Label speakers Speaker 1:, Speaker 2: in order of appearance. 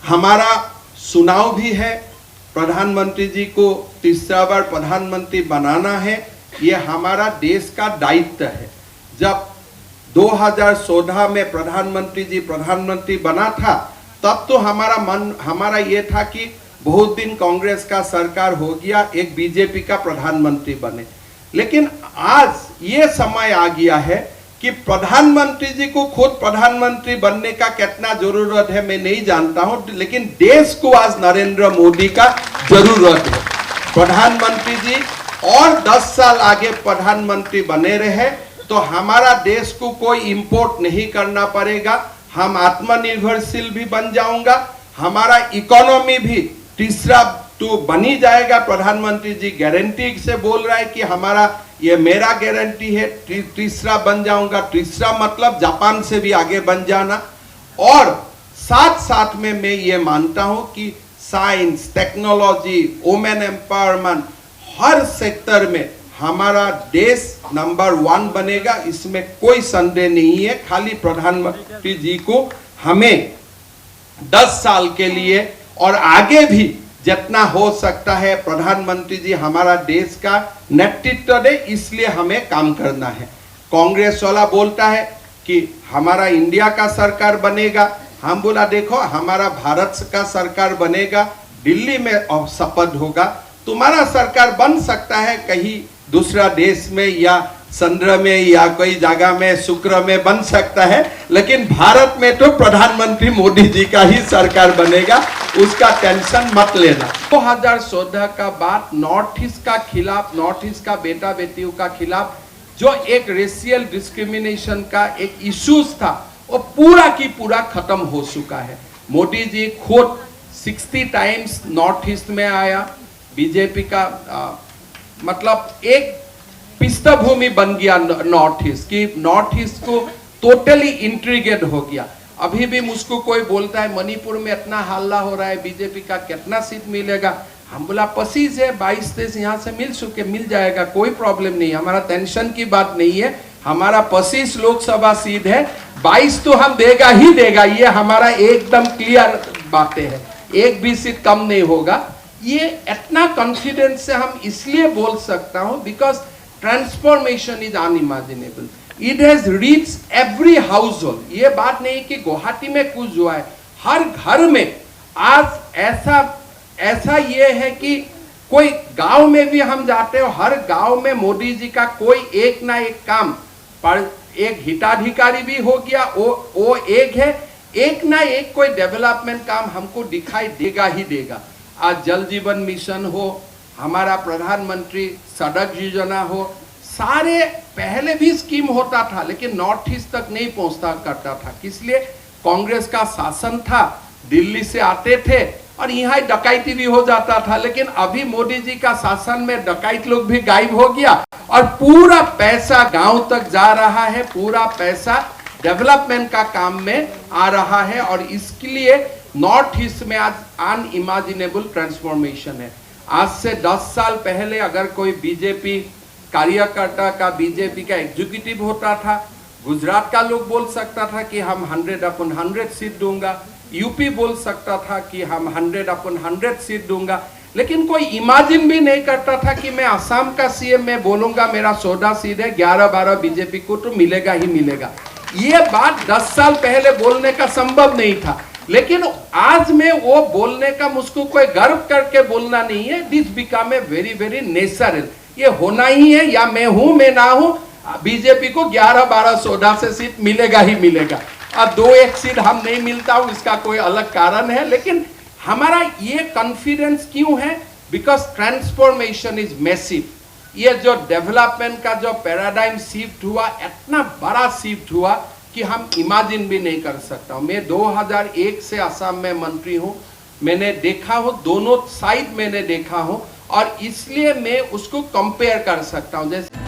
Speaker 1: हमारा चुनाव भी है, प्रधानमंत्री जी को तीसरा बार प्रधानमंत्री बनाना है। ये हमारा देश का दायित्व है। जब 2014 में प्रधानमंत्री जी प्रधानमंत्री बना था, तब तो हमारा ये था कि बहुत दिन कांग्रेस का सरकार हो गया, एक बीजेपी का प्रधानमंत्री बने। लेकिन आज ये समय आ गया है कि प्रधानमंत्री जी को खुद प्रधानमंत्री बनने का कितना जरूरत है मैं नहीं जानता हूं, लेकिन देश को आज नरेंद्र मोदी का जरूरत है। प्रधानमंत्री जी और 10 साल आगे प्रधानमंत्री बने रहे तो हमारा देश को कोई इंपोर्ट नहीं करना पड़ेगा, हम आत्मनिर्भरशील भी बन जाऊंगा, हमारा इकोनॉमी भी तीसरा तो बनी जाएगा। प्रधानमंत्री जी गारंटी से बोल रहा है कि हमारा ये मेरा गारंटी है, तीसरा बन जाऊंगा। तीसरा मतलब जापान से भी आगे बन जाना। और साथ साथ में मैं ये मानता हूं कि साइंस, टेक्नोलॉजी, वुमेन एम्पावरमेंट, हर सेक्टर में हमारा देश नंबर 1 बनेगा, इसमें कोई संदेह नहीं है। खाली प्रधानमंत्री जी को हमें 10 साल के लिए और आगे भी जितना हो सकता है प्रधानमंत्री जी हमारा देश का नेतृत्व दे, इसलिए हमें काम करना है। कांग्रेस वाला बोलता है कि हमारा इंडिया का सरकार बनेगा, हम बोला देखो हमारा भारत का सरकार बनेगा, दिल्ली में शपथ होगा। तुम्हारा सरकार बन सकता है कहीं दूसरा देश में या चंद्र में या कोई जगह में, शुक्र में बन सकता है, लेकिन भारत में तो प्रधानमंत्री मोदी जी का ही सरकार बनेगा, उसका टेंशन मत लेना। 2014 का बाद नॉर्थ ईस्ट का खिलाफ, नॉर्थ ईस्ट का बेटा बेटियों का खिलाफ जो एक रेशियल डिस्क्रिमिनेशन का एक इश्यूज था, वो पूरा की पूरा खत्म हो चुका है। मोदी जी खुद 60 टाइम्स नॉर्थ ईस्ट में आया, बीजेपी का मतलब एक पृष्ठभूमि बन गया नॉर्थ ईस्ट की, नॉर्थ ईस्ट को टोटली इंट्रीगेट हो गया। अभी भी मुझको कोई बोलता है मणिपुर में इतना हल्ला हो रहा है, बीजेपी का कितना सीट मिलेगा, हम बोला 25 है, 22-23 यहाँ से मिल जाएगा, कोई प्रॉब्लम नहीं, हमारा टेंशन की बात नहीं है। हमारा 25 लोकसभा सीट है, 22 तो हम देगा ही देगा, ये हमारा एकदम क्लियर बातें है, एक भी सीट कम नहीं होगा। ये इतना कॉन्फिडेंस से हम इसलिए बोल सकता हूँ because transformation is unimaginable, it has reached every house hold. ये बात नहीं कि गुवाहाटी में कुछ हुआ है, हर घर में आज ऐसा ये है कि कोई गांव में भी हम जाते हो, हर गांव में मोदी जी का कोई एक ना एक काम, पर एक हिताधिकारी भी हो गया, वो एक है, एक ना एक कोई डेवलपमेंट काम हमको दिखाई देगा ही देगा। आज जल जीवन मिशन हो, हमारा प्रधानमंत्री सड़क योजना हो, सारे पहले भी स्कीम होता था लेकिन नॉर्थ ईस्ट तक नहीं पहुंचता करता था। इसलिए कांग्रेस का शासन था, दिल्ली से आते थे और यहाँ डकैती भी हो जाता था, लेकिन अभी मोदी जी का शासन में डकैत लोग भी गायब हो गया और पूरा पैसा गांव तक जा रहा है, पूरा पैसा डेवलपमेंट का काम में आ रहा है। और इसके लिए नॉर्थ ईस्ट में आज अनइमेजिनेबल ट्रांसफॉर्मेशन है। आज से 10 साल पहले अगर कोई बीजेपी कार्यकर्ता का, बीजेपी का एग्जीक्यूटिव होता था, गुजरात का लोग बोल सकता था कि हम 100/100 सीट दूंगा, यूपी बोल सकता था कि हम 100/100 सीट दूंगा, लेकिन कोई इमेजिन भी नहीं करता था कि मैं असम का सीएम में बोलूंगा मेरा 14 सीट है, 11-12 बीजेपी को तो मिलेगा ही मिलेगा। ये बात 10 साल पहले बोलने का संभव नहीं था, लेकिन आज में वो बोलने का मुझको कोई गर्व करके बोलना नहीं है। This become a very natural, ये होना ही है, या मैं हूं मैं ना हूं, बीजेपी को 11-12-14 से सीट मिलेगा ही मिलेगा। अब 2-1 सीट हम नहीं मिलता हूं, इसका कोई अलग कारण है, लेकिन हमारा ये कॉन्फिडेंस क्यों है? Because transformation is massive. ये जो डेवलपमेंट का जो पैराडाइम शिफ्ट हुआ, इतना बड़ा शिफ्ट हुआ कि हम इमेजिन भी नहीं कर सकता हूं। मैं 2001 से असम में मंत्री हूं, मैंने देखा हूं, दोनों साइड मैंने देखा हूं, और इसलिए मैं उसको कंपेयर कर सकता हूं। जैसे